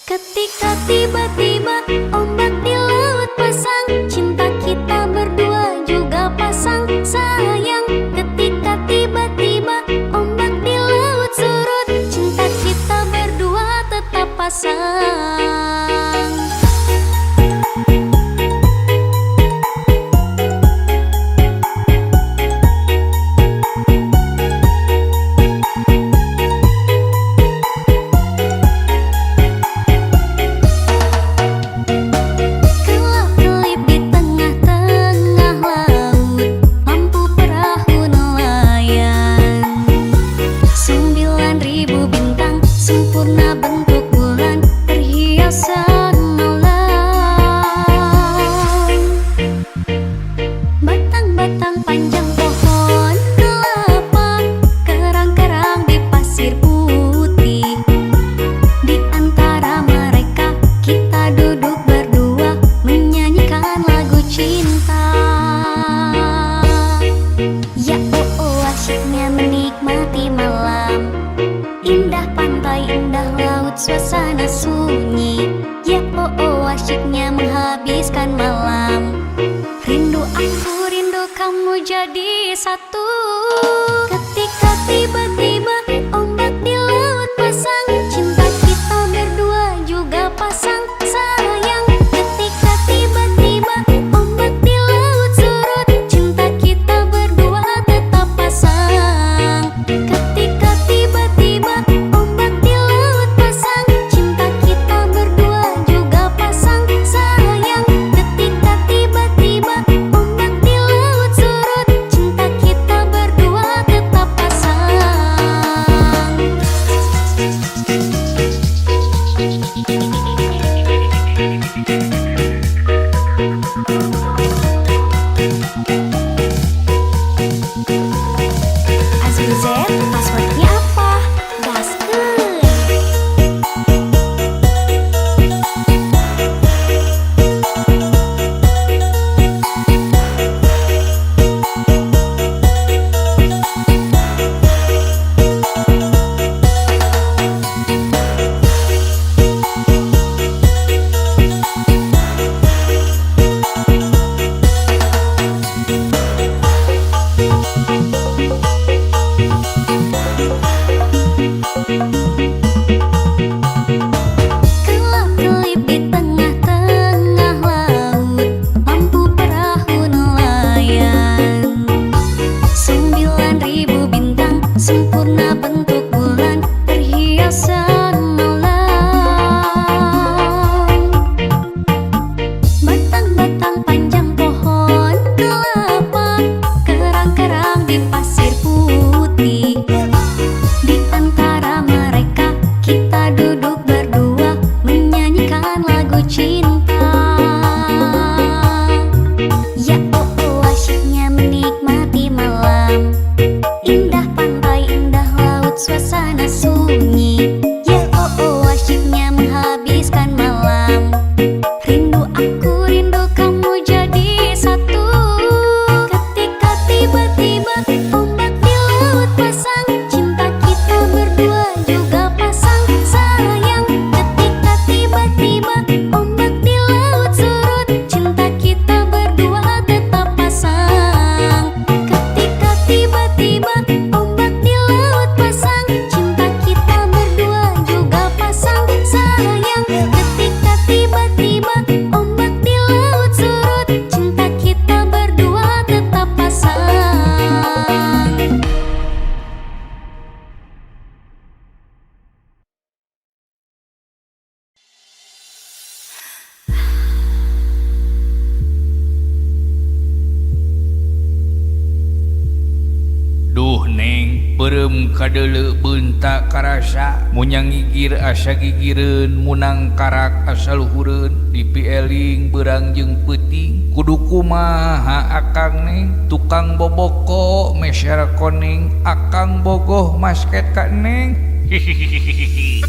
Ketika tiba-tiba ombak di laut pasang, cinta kita berdua juga pasang sayang. Ketika tiba-tiba ombak di laut surut, cinta kita berdua tetap pasang. Batang panjang pohon kelapa, kerang-kerang di pasir putih. Di antara mereka kita duduk berdua menyanyikan lagu cinta. Ya asyiknya menikmati malam, indah pantai, indah laut, suasana sunyi. Ya asyiknya menghabiskan malam, rindu aku, kamu jadi satu. Ketika tiba-tiba ombak di laut pasang, cinta kita berdua juga pasang sayang. Ketika tiba-tiba ombak di laut surut, cinta kita berdua tetap pasang. Ketika tiba-tiba ombak di laut pasang, cinta kita berdua juga pasang sayang. Ketika tiba-tiba passwordnya apa? Gaskeun. Suasana sunyi, ya asyiknya menghabiskan malam, rindu aku, rindu kamu jadi satu. Ketika tiba-tiba ombak di laut pasang, cinta kita berdua juga pasang sayang. Ketika tiba-tiba ombak di laut surut, cinta kita berdua tetap pasang. Ketika tiba-tiba ombak di laut pasang, cinta kita berdua juga pasang sayang. Ketika tiba-tiba ombak di laut surut, cinta kita berdua tetap pasang. Duh neng, berem kadele bentak karasa, munyang gigir asa gigireun, munang karak asa luhureun, dipieling berang jeung peuting, kudu kumaha akang neng, tukang boboko meser koneng, akang bogoh masket ka neng. Hihihihi.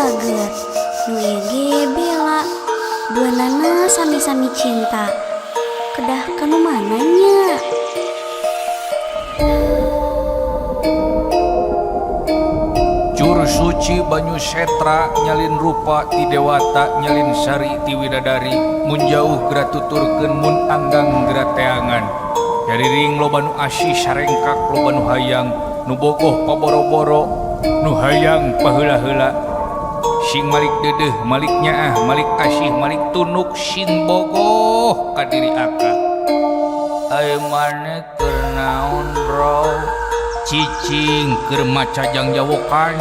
bager. Nu ieu ge Bella. Duanana sami-sami cinta. Kedah kanu mananya? Jur suci banyu setra nyalin rupa ti dewata nyalin sari ti widadari mun jauh geura tuturkeun mun anggang geura teangan dari ring loba nu asih sarengkak loba nu hayang nu bogoh paboro-boro nu hayang paheula-heula sing malik deudeuh malik nyaah malik asih malik tunuk sing bogoh ka diri aka aya maneh keur naon bro cicing keur maca jangjawokan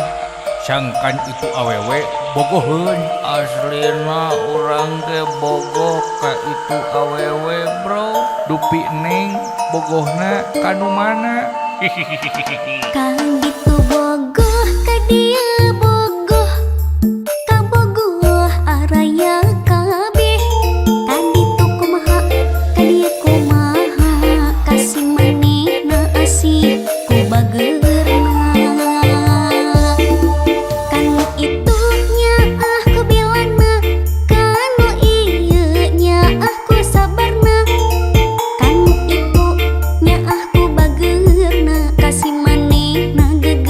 sangkan itu awewe bogoheun aslina urang ge bogoh ka itu awewe bro dupi neng bogohna kanu mana Kang ditu bogoh ka dieu bogoh ka bogoh araya kabeh tadi tu kumaha ka dieu kumaha kasih manehna asih ku bageurna kanu itu nyaah ku bilana kanu ieu nyaah ku sabarna kanu itu nyaah ku bageurna kasih manehna gegerna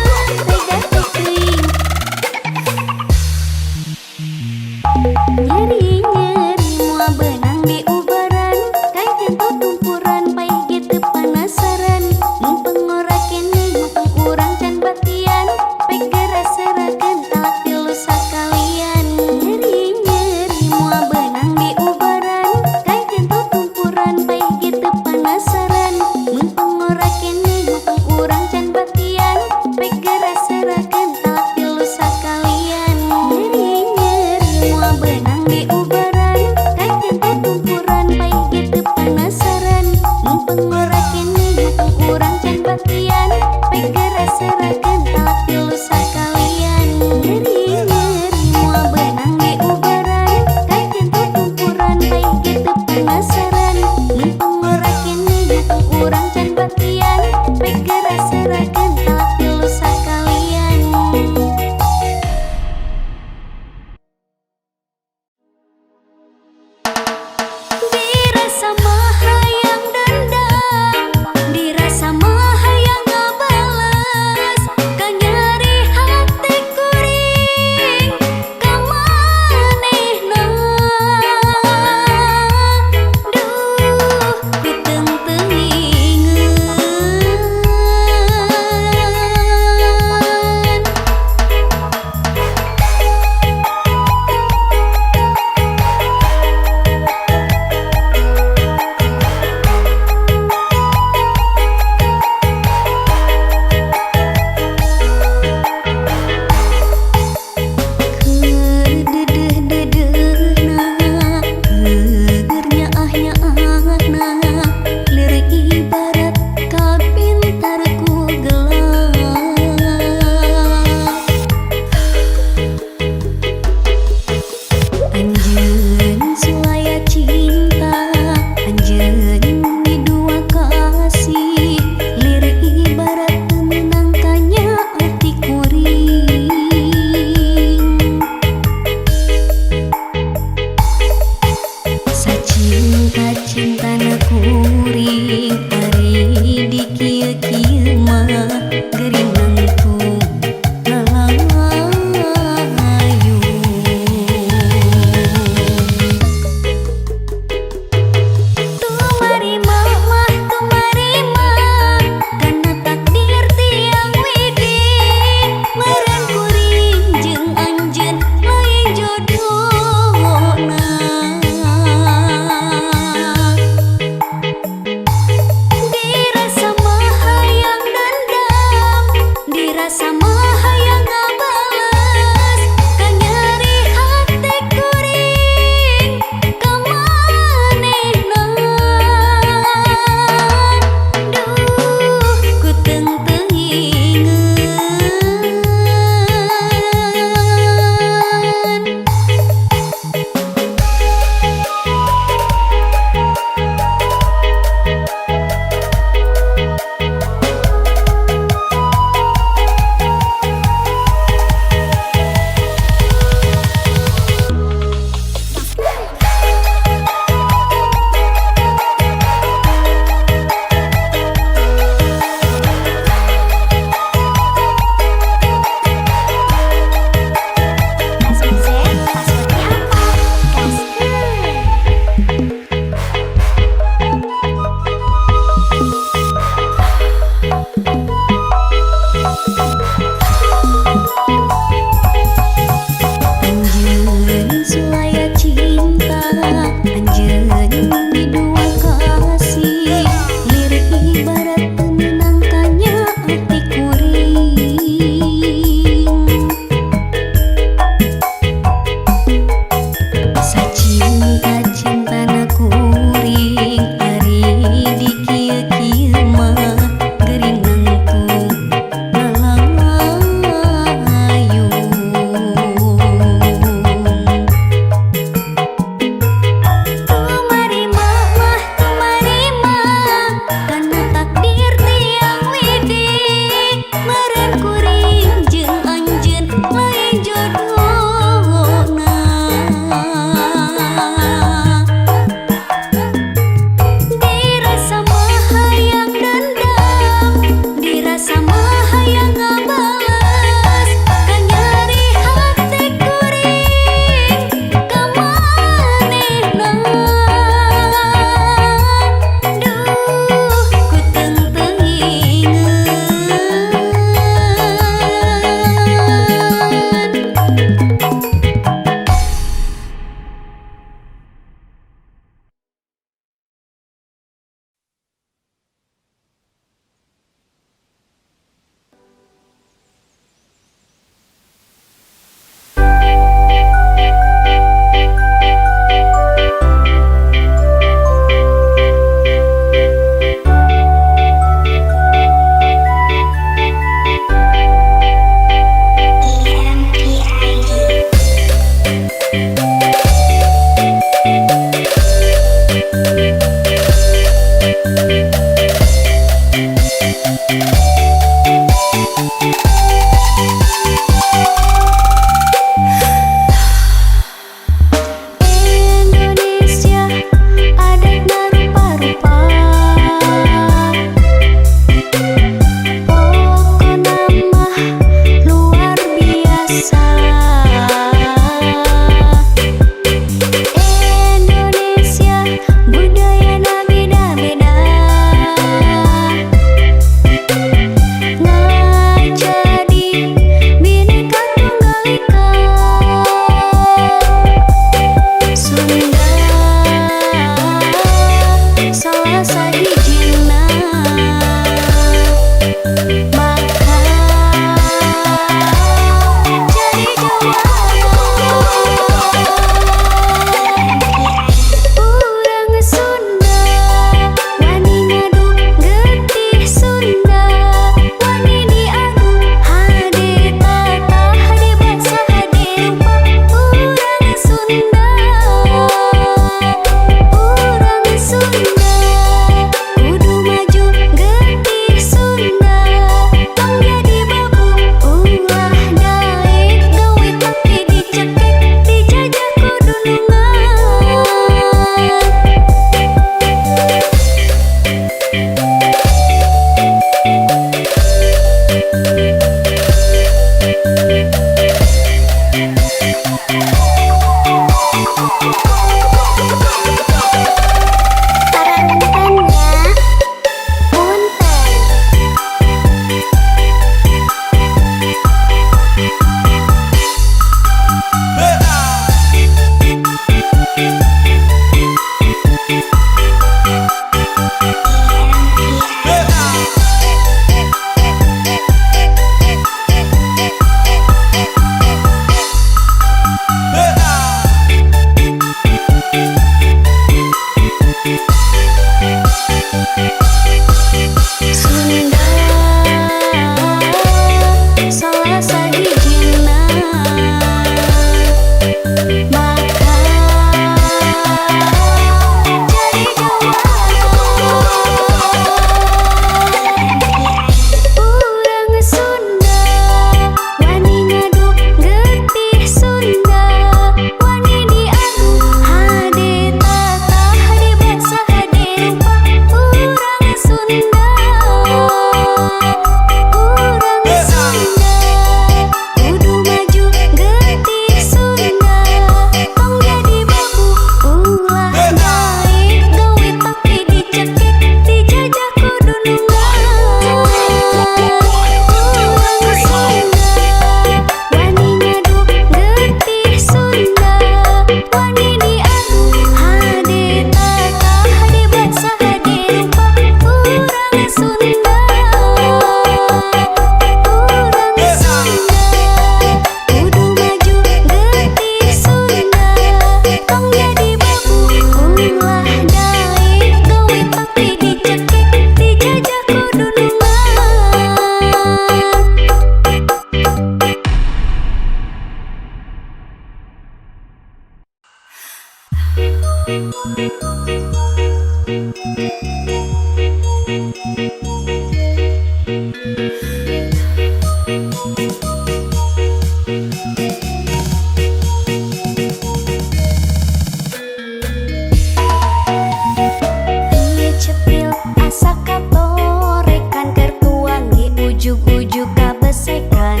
Cepil asa katorekan kertuang di ujug-ujug kabesekan.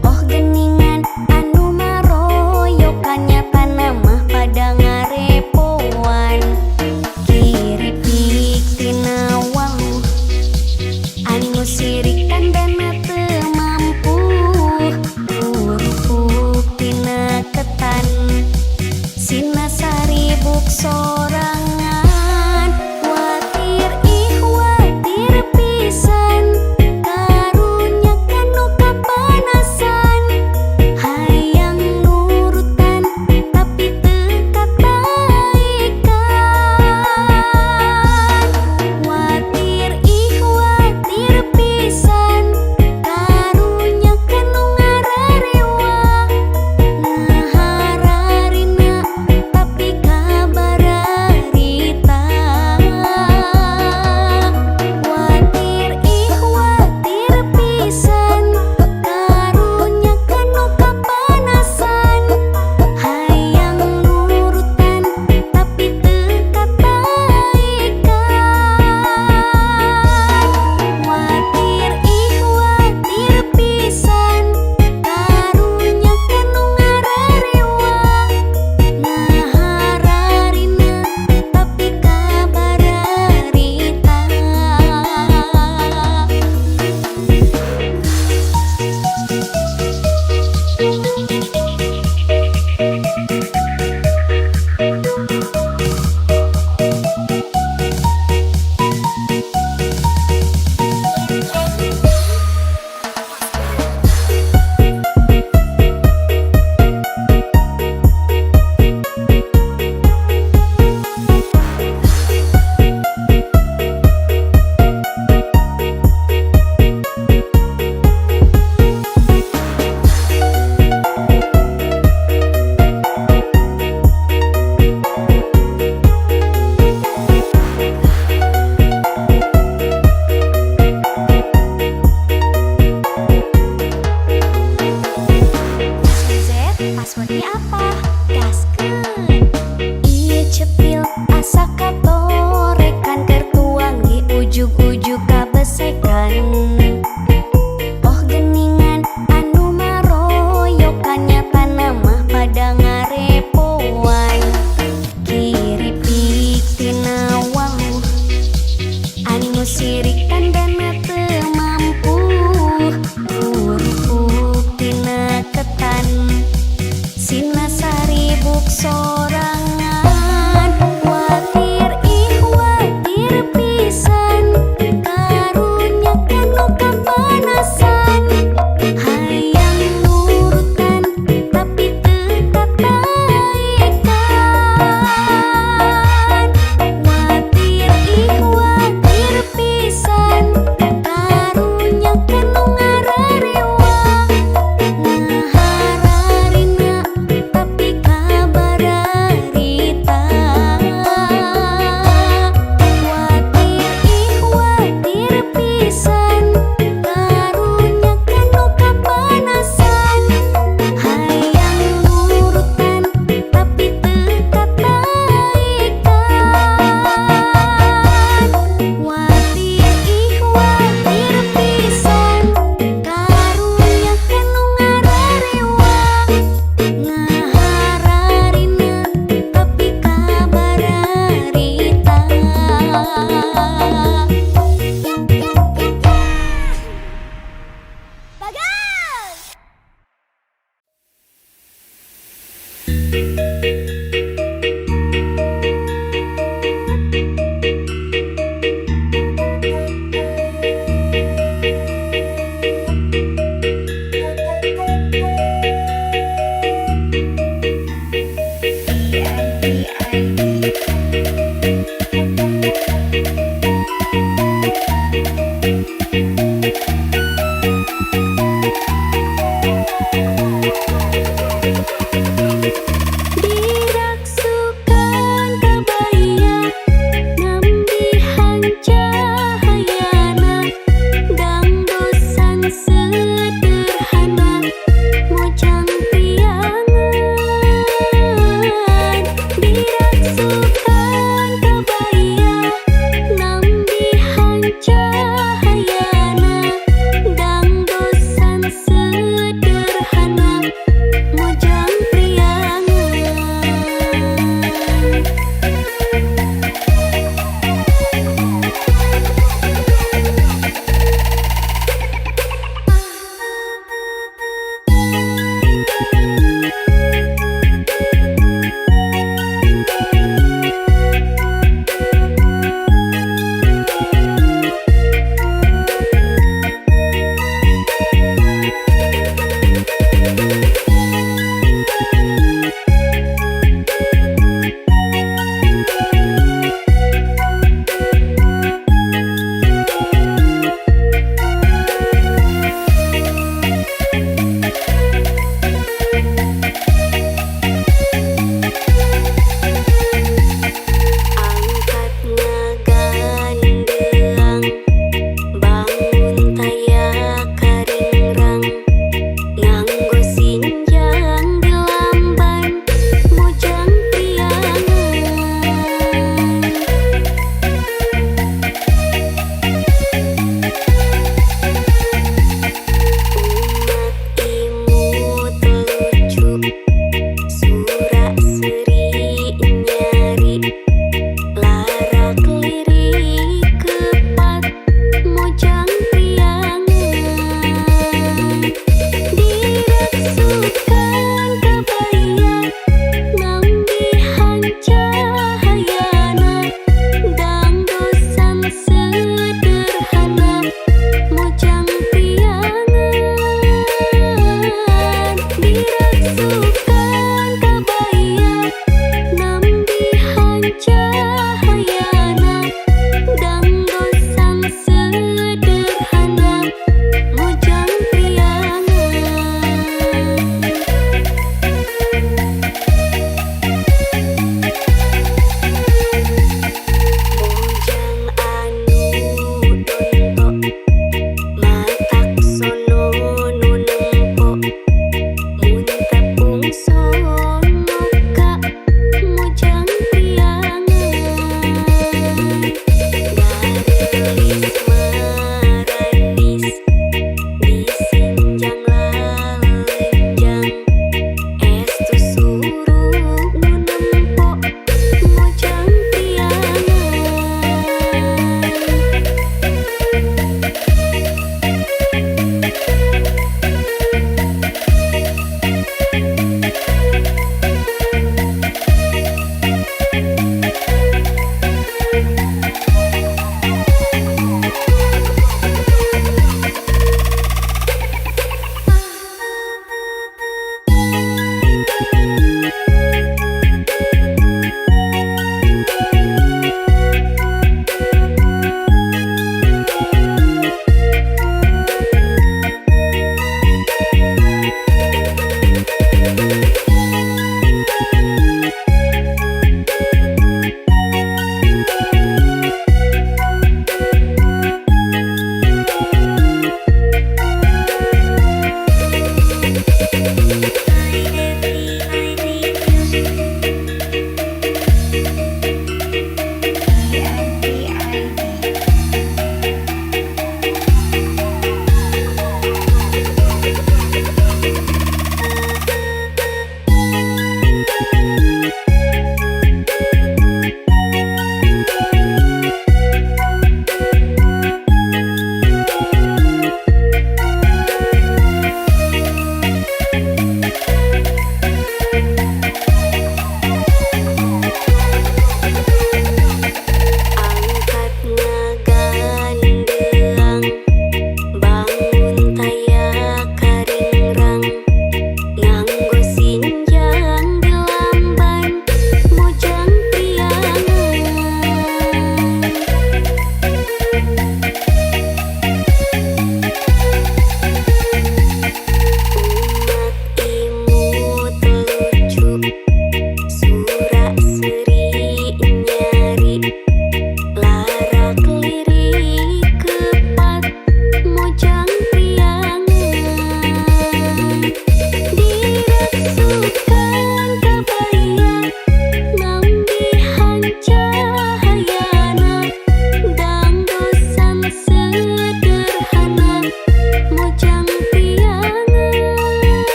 Oh geningan anu maroyokannya tanamah pada ngarepoan. Kiri pik tina waluh anu sirikan dana teu mampu. Uruk tina ketan Sinasari buk sorangan Watir ih watir pisan Karunya kanu kapanasan Hayang nurutan tapi teu kataikan Watir ih watir pisan Karunya kanu ngararewang Ngahararina tapi kabararita Watir ih watir pisan Karunya kanu kapanasan Hayang nurutan tapi teu kataikan Watir ih watir pisan Karunya kanu ngararewang Ngahararina tapi kabararita Bagas! Diraksukan kabaya Nambihan cahayana Dangdosan sederhana Mojang priangan Diraksukan kabaya Nambihan cahayana Dangdosan sederhana Mojang priangan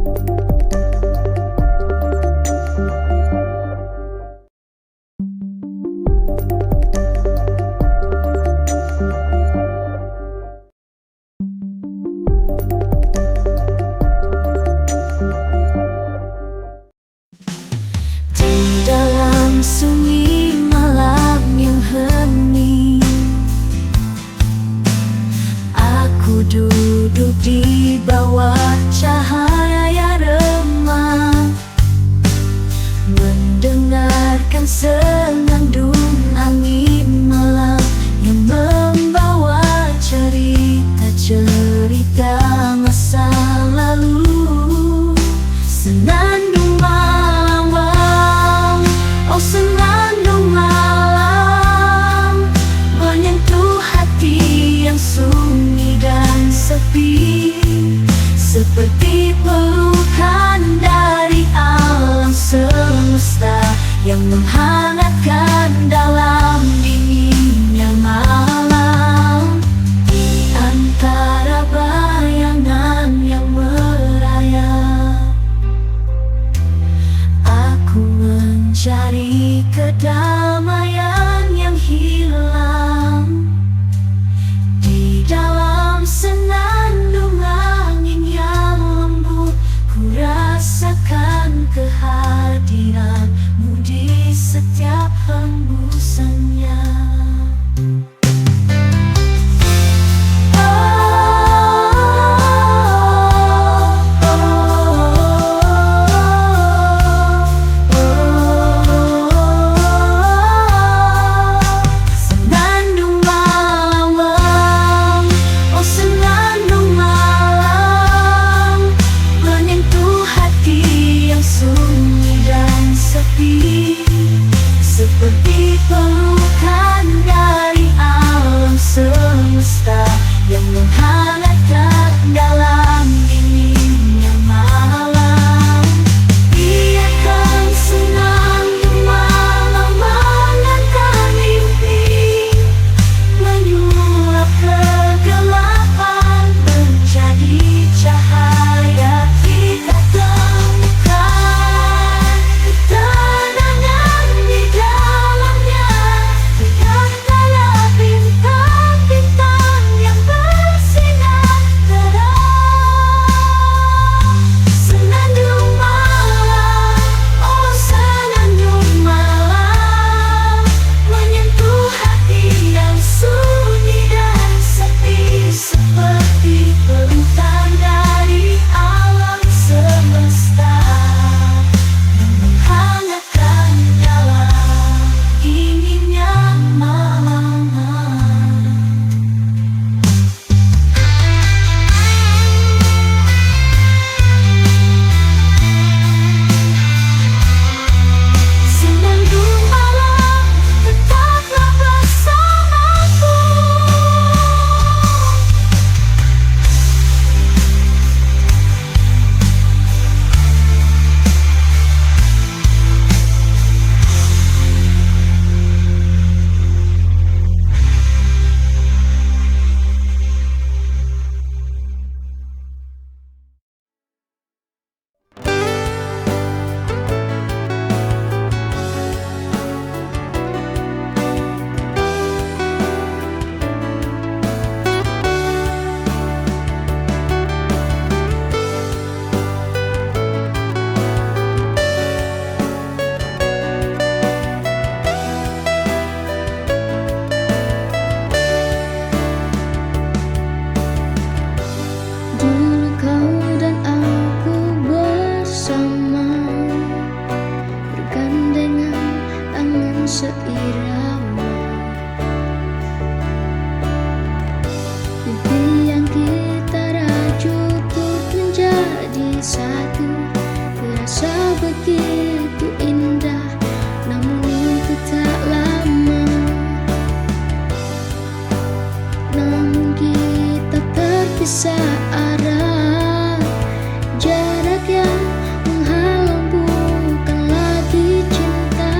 Di dalam sunyi malam yang hening, aku duduk di bawah cahaya remang, mendengarkan senandung angin malam yang membawa cerita-cerita masa lalu. Senandung malam, oh senandung malam, menyentuh hati yang sunyi dan sepi, seperti pelukan dari alam semesta yang menghangatkan dalam dinginnya malam. Di antara bayangan yang merayap, aku mencari kedamaian yang hilang. Di dalam senandung angin yang lembut, ku rasakan kehadiranmu di setiap hembusannya. Senandung malam, oh senandung malam, menyentuh hati yang sunyi dan sepi, seperti pelukan dari alam semesta yang menghangatkan dalam dinginnya malam. Biarkan senandung malam mengangkat mimpi, menyulap kegelapan menjadi cahaya. Kita temukan ketenangan di dalamnya, dengan cahaya bintang-bintang yang bersinar terang. Senandung malam, oh senandung malam, menyentuh hati yang sunyi dan sepi, seperti pelukan dari alam semesta yang menghangatkan dalam dinginnya malam. Senandung malam, tetaplah bersamaku. Dulu kau dan aku bersama, bergandengan tangan seirama. Mimpi yang kita raju untuk menjadi satu, terasa begitu indah, namun untuk tak lama. Namun kita terpisah arah, jarak yang menghalang bukan lagi cinta,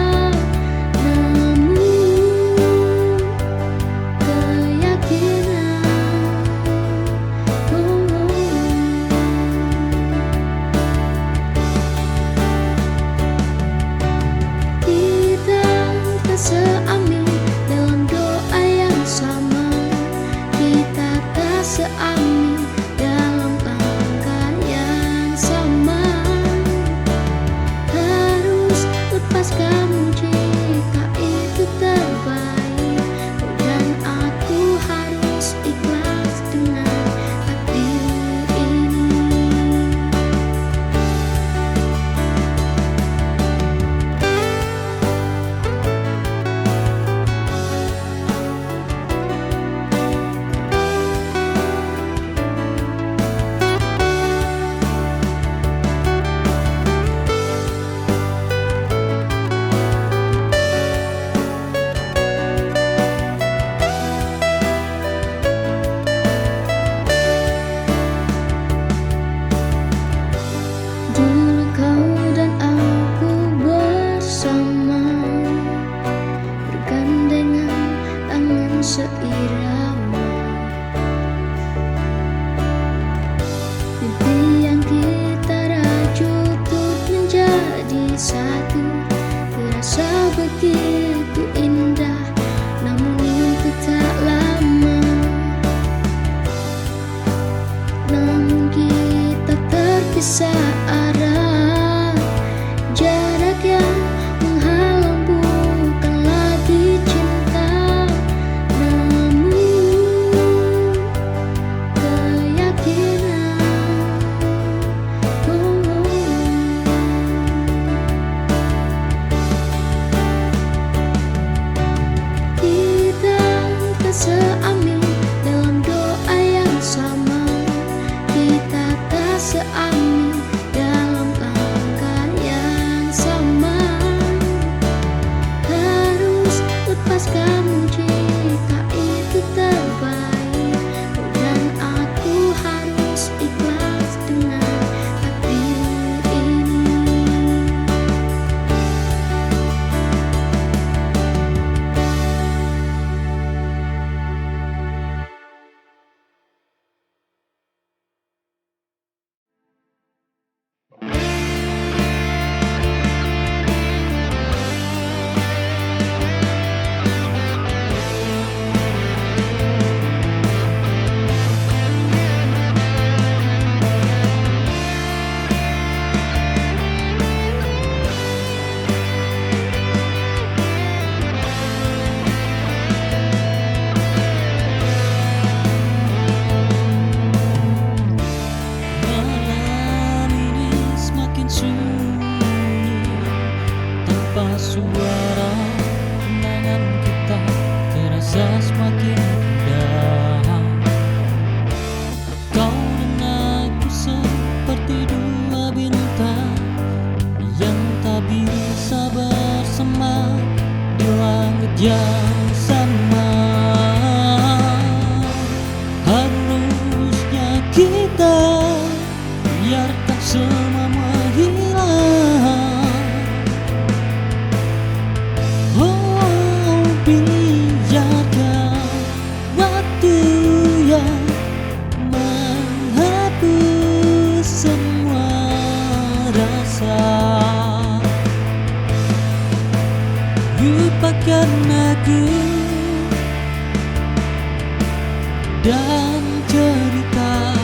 namun keyakinan. terpisah arah. Jarak yang menghalang bukan lagi cinta, namun keyakinan. Kita tak seamin dalam doa yang sama, kita tak seamin dalam langkah yang sama. Harus lepaskanmu jika itu terbaik. Kau dan aku harus ikhlas dengan takdir ini. Malam ini semakin sunyi tanpa suara, kenangan kita terasa semakin indah. Kau dan aku seperti dua bintang yang tak bisa bersama di langit yang sama. Harusnya kita biarkan semua menghilang. Oh, biarkan waktu yang menghapus semua rasa. Lupakan aku dan cerita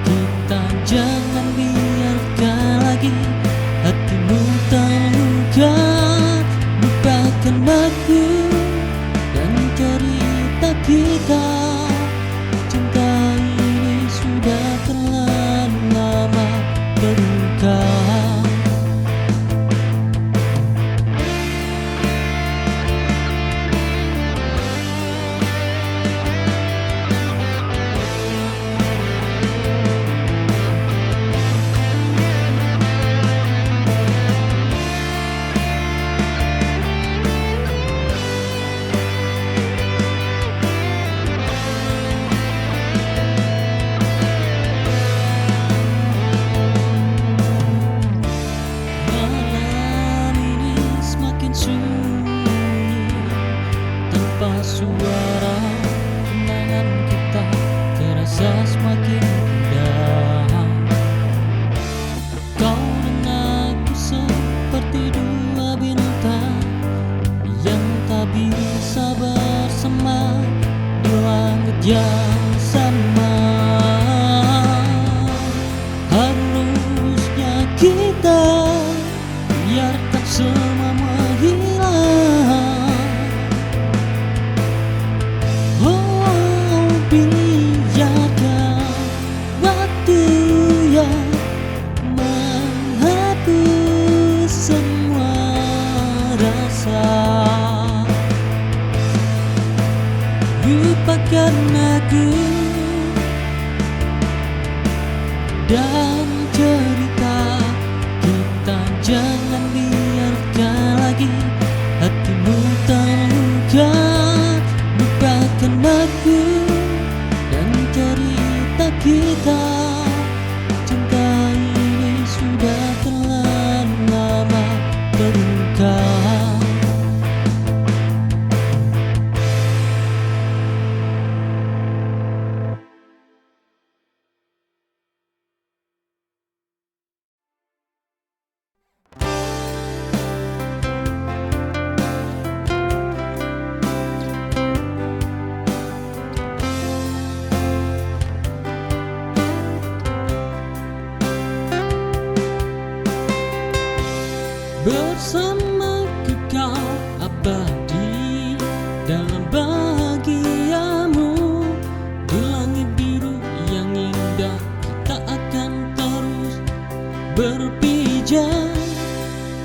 kita, jangan biarkan lagi hatimu terluka. Lupakan aku dan cerita kita, cinta ini sudah terlalu lama berluka. Malam ini semakin sunyi tanpa suara, kenangan kita terasa semakin indah. Kau dan aku seperti dua bintang yang tak bisa bersama di langit yang sama. Harusnya kita biarkan semua menghilang. Oh, biarkan waktu yang menghapus semua rasa. Lupakan aku dan cerita kita, jangan biarkan lagi hatimu terluka. Lupakan aku dan cerita kita, cinta ini sudah terlalu lama berluka. bersama kekal abadi dalam bahagiamu. Di langit biru yang indah kita akan terus berpijak.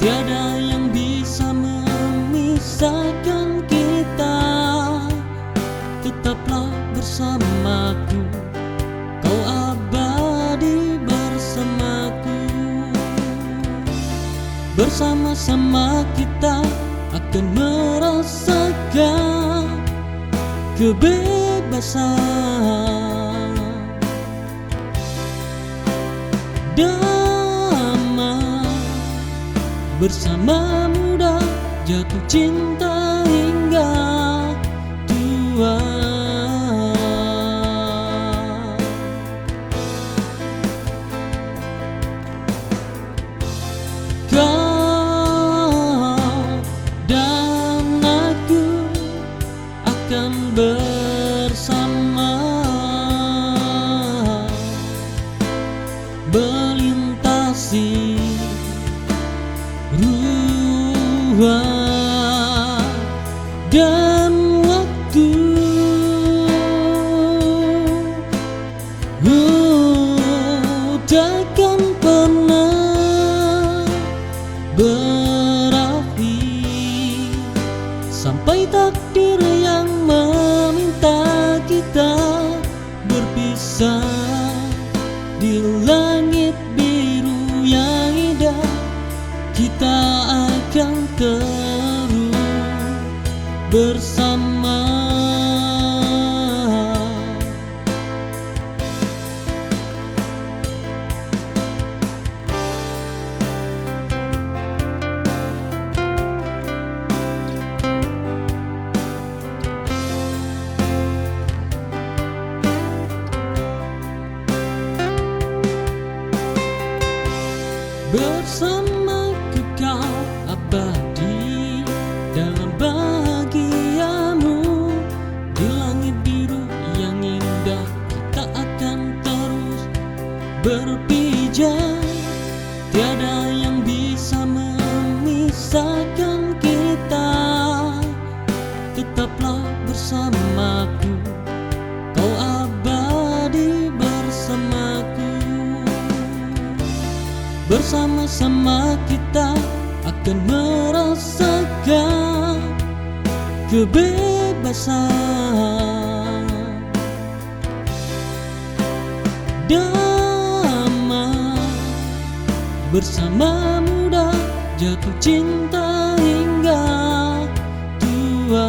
Tiada yang bisa memisahkan kita. Tetaplah bersamaku, kau abadi bersamaku. Bersama-sama kita akan merasakan kebebasan. Damai bersama muda, jatuh cinta hingga tua. Bersama melintasi ruang dan waktu. Takkan pernah berakhir sampai takdir yang meminta kita berpisah. Di langit biru yang indah kita akan terus bersama. Bersama kekal abadi dalam bahagiamu. Di langit biru yang indah kita akan terus berpijak. Tiada yang bisa memisahkan kita. Tetaplah bersamaku, kau abadi bersamaku. Bersama-sama kita akan merasakan kebebasan. Damai bersama muda, jatuh cinta hingga tua.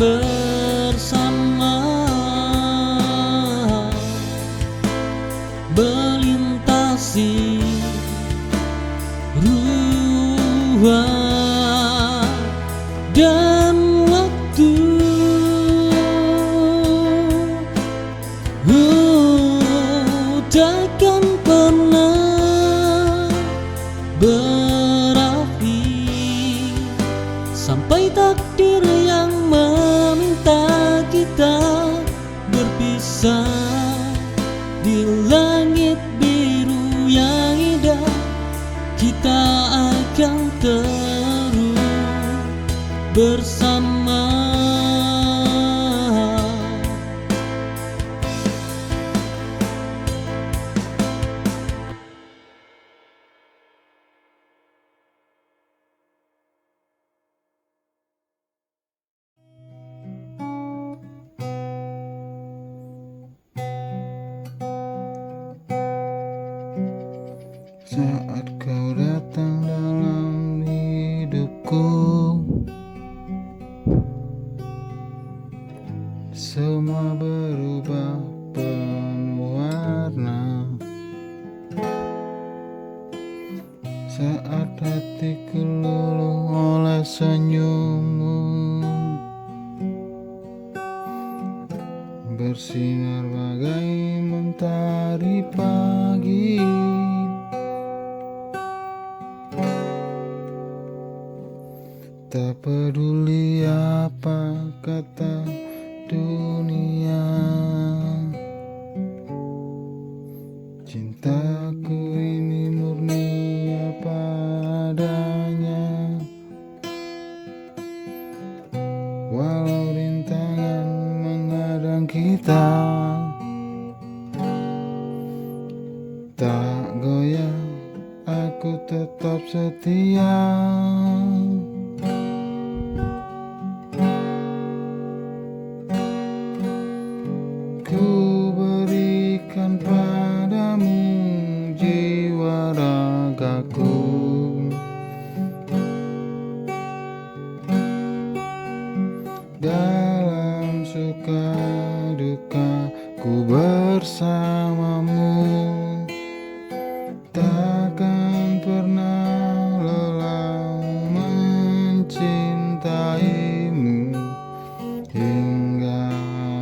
Bersama melintasi ruang dan waktu. Takkan pernah berakhir sampai takdir yang meminta kita berpisah. Di langit biru yang indah kita akan terus bersama. Saat kau datang dalam hidupku, semua berubah penuh warna. Saat hatiku luluh oleh senyummu, bersinar bagai mentari pagi. Tak peduli apa kata dunia, cintaku ini murni apa adanya. Walau rintangan menghadang kita, tak goyah, aku tetap setia. Ku berikan padamu jiwa ragaku, dalam suka duka ku bersamamu. Takkan pernah lelah mencintaimu, hingga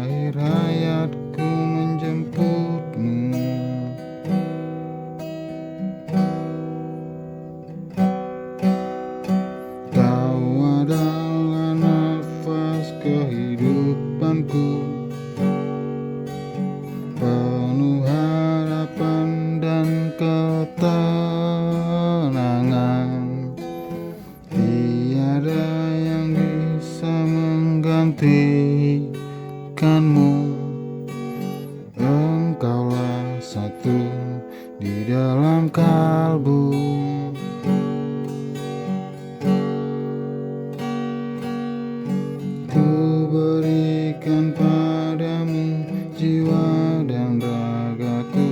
akhir hayatku menjemputmu. Kau adalah nafas kehidupanku, penuh harapan dan ketenangan. Tiada yang bisa menggantikanmu. Engkaulah satu di dalam kalbu. Ku berikan padamu jiwa dan ragaku,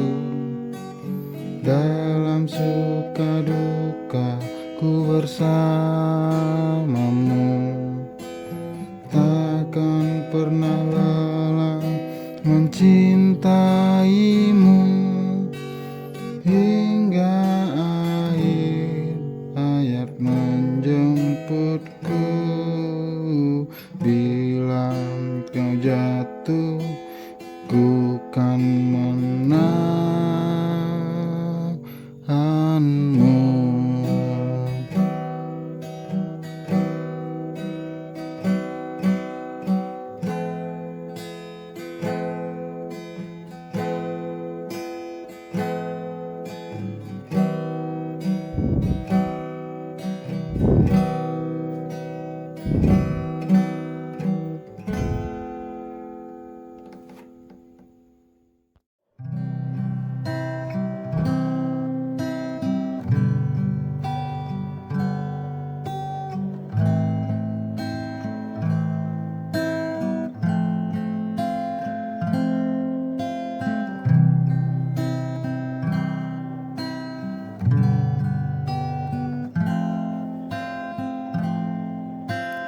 dalam suka duka ku bersamamu. Takkan pernah lelah mencintaimu, hingga akhir hayat menjemputku. Bila kau jatuh, ku kan menahanmu.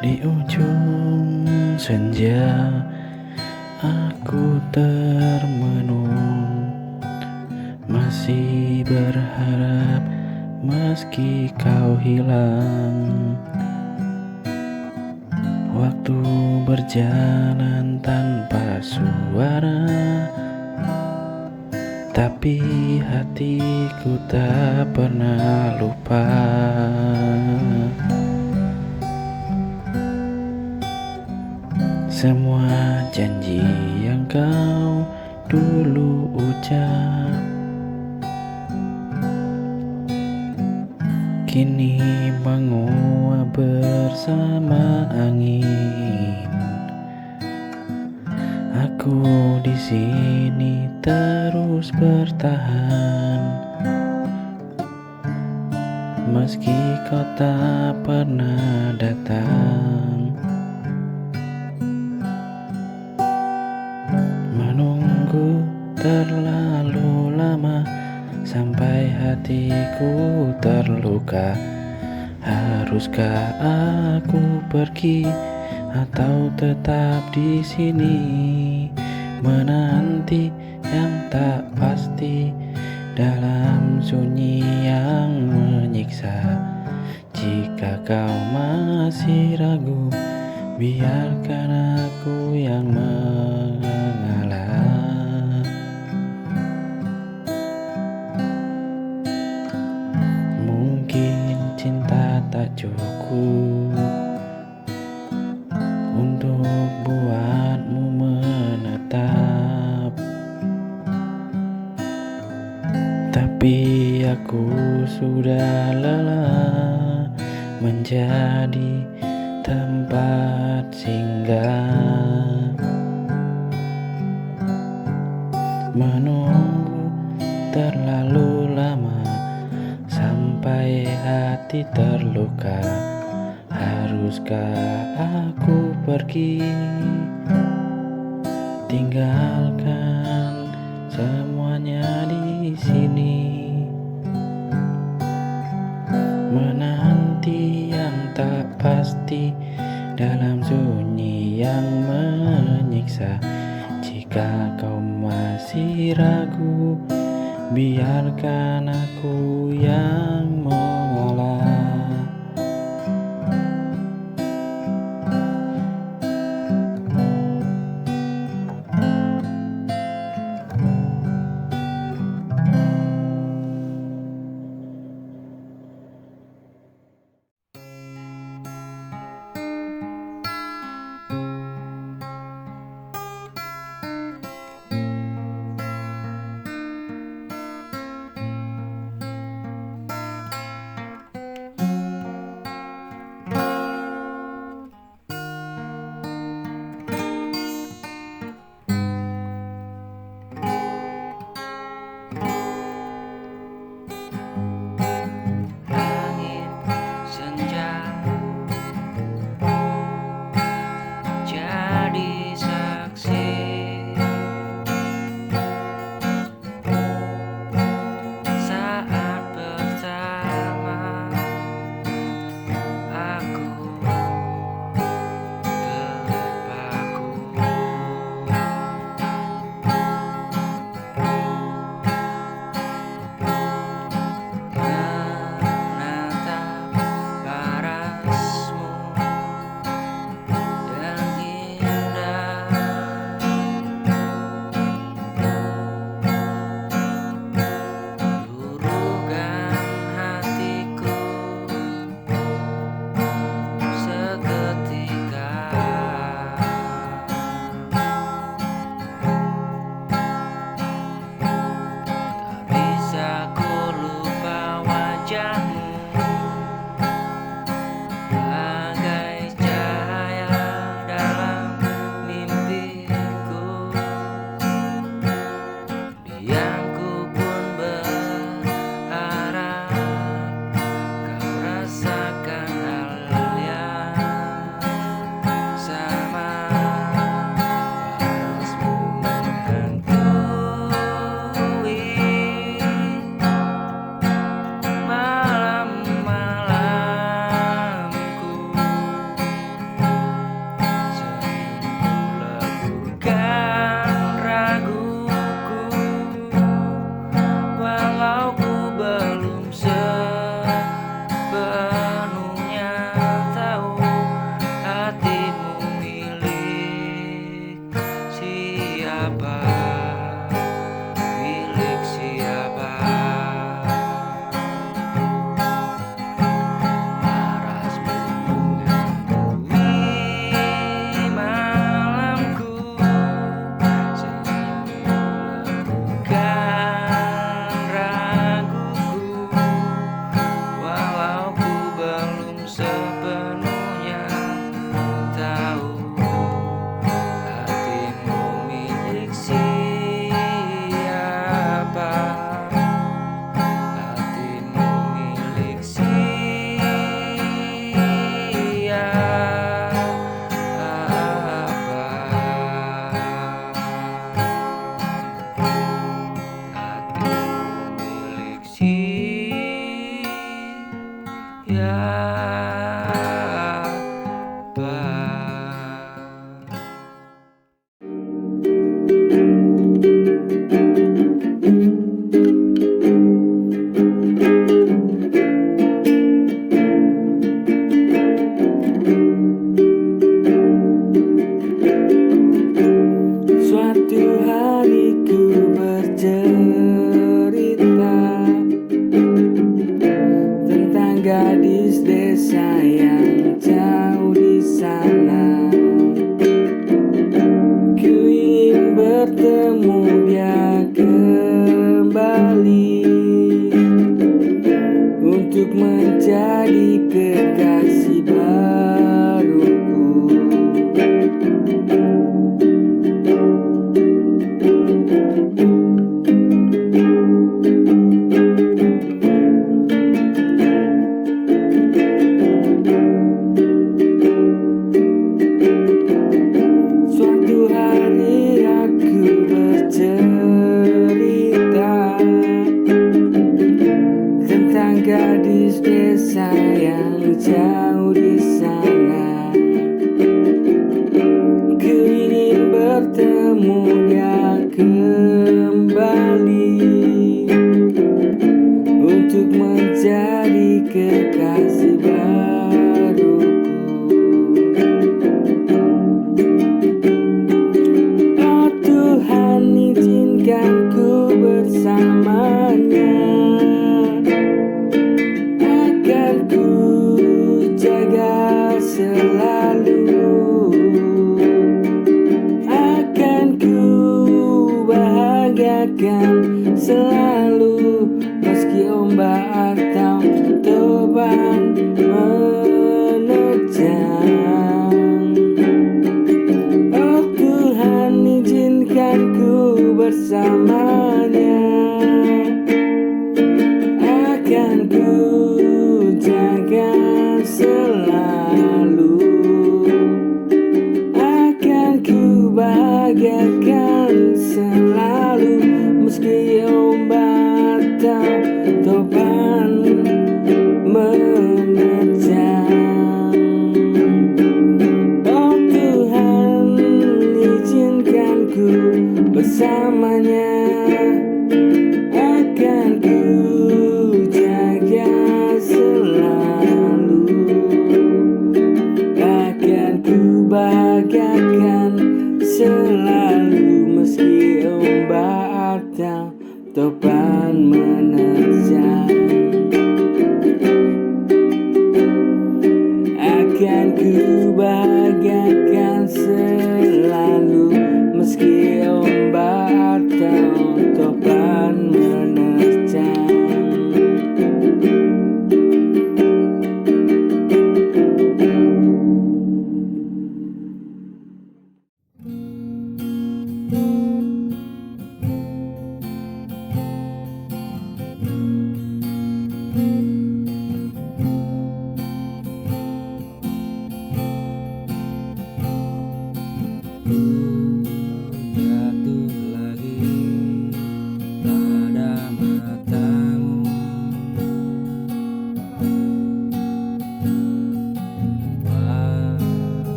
Di ujung senja aku termenung, masih berharap meski kau hilang. Waktu berjalan tanpa suara, tapi hatiku tak pernah lupa. Semua janji yang kau dulu ucap, kini menguap bersama angin. Aku di sini terus bertahan, meski kau tak pernah datang. Menunggu terlalu lama sampai hatiku terluka. Haruskah aku pergi atau tetap di sini menanti yang tak pasti dalam sunyi yang menyiksa? Jika kau masih ragu, biarkan aku yang mengalah. Mungkin cinta tak cukup Tapi aku sudah lelah menjadi tempat singgah, menunggu terlalu lama sampai hati terluka. Haruskah aku pergi, tinggalkan semuanya di sini, menanti yang tak pasti dalam sunyi yang menyiksa. Jika kau masih ragu, biarkan aku yang mengalah. bertemu dia kembali. untuk menjadi kekasih baruku. Suatu hari aku bercerita tentang gadis desa yang jauh di sana. Ku ingin bertemu dia kembali untuk menjadi kekasih baruku. Oh Tuhan, izinkan ku bersamanya, akan ku jaga selalu, akan ku bahagiakan selalu, meski ombak atau topan menerjang. Oh Tuhan, izinkan ku bersamanya, akan ku jaga selalu, akan ku bahagiakan selalu, meski ombak atau topan menerjang. Oh Tuhan, izinkan ku bersamanya, akan ku jaga selalu, akan ku bahagiakan selalu, meski ombak atau topan menerjang.